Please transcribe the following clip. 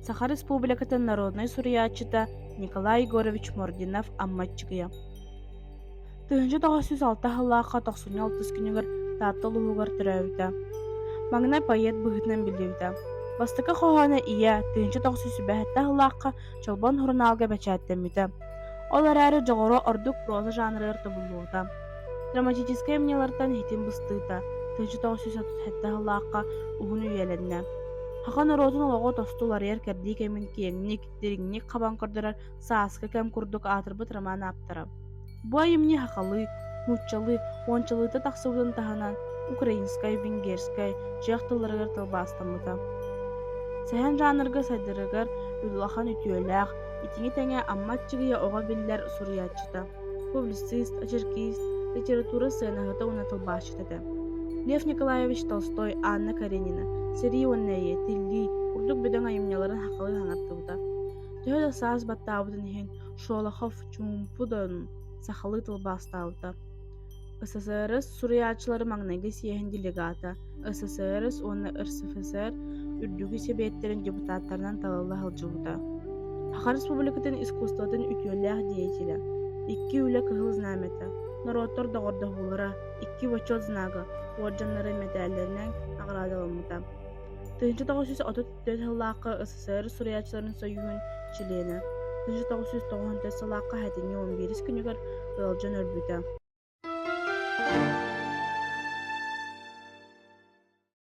Саха Республикатын народный суриячыта Николай Егорович Мординов амматчыгыя. Тыһынчы 906 хыллаахха 96 күнүгөр тааттыл уһугар төрөбүтэ. Маңна поэт быһытынан билибитэ. Бастыка хохана ия тыһынчы 907 хыллаахха чолбон хурнаалга бачааттэммитэ. Ол эрээри жоҕоро ордук проза жанрыгар тобуллуута. Драматическая мнелартан хитин быстыыта. Тыһынчы 937 хыллаахха уһун үйэлэннэ. Хахан оротун олого тостуларыйар кэрдии кэмин киэҥник, дириҥник хабан көрдөрөр сааска кэм курдук аатырбыт роман аптара. Бу айымни хахалы, муччалы, уончалыыта тахсыбытын таһанан украинскай, венгерскай, дьиэх тылларыгар тылбаастаммыта. Сэһэн жанрга сайдырыгар үллахан үтүөлээх, итиҥи тэҥэ амматчыгыйа оҕо биллэр суруйааччыта. Публицист, очеркист, литература сыанаһыта уна тылбааччыта. Лев Николаевич Толстой, Анна Каренина, Сергей Оннэйе, Тилли, урдук бүдөҥ айымняларын хакалы хаҥартыбыта. Төһө саас баттаабытын иһин Шолохов, Чумпудон сахалы тылбаастаабыта. СССР суруяачылары маҥнайга сиэһин делегата, СССР уонна РСФСР үрдүгү себиэттерин депутаттарынан талалла халжыбыта. Хаха Республикатын искусствотын үтүөлээх диэтилэ. 2 үлэ кыһыл знамета. Народтор доҕордоһуулара 2 почет знага уордьаннары медальлеринен наградалыммыта. Тыһынчы 934 хыллаакка СССР суруяачыларын союһун члены. Тыһынчы 994 сылаакка хэтиҥи 11 күнүгөр ылжан өлбүтэ.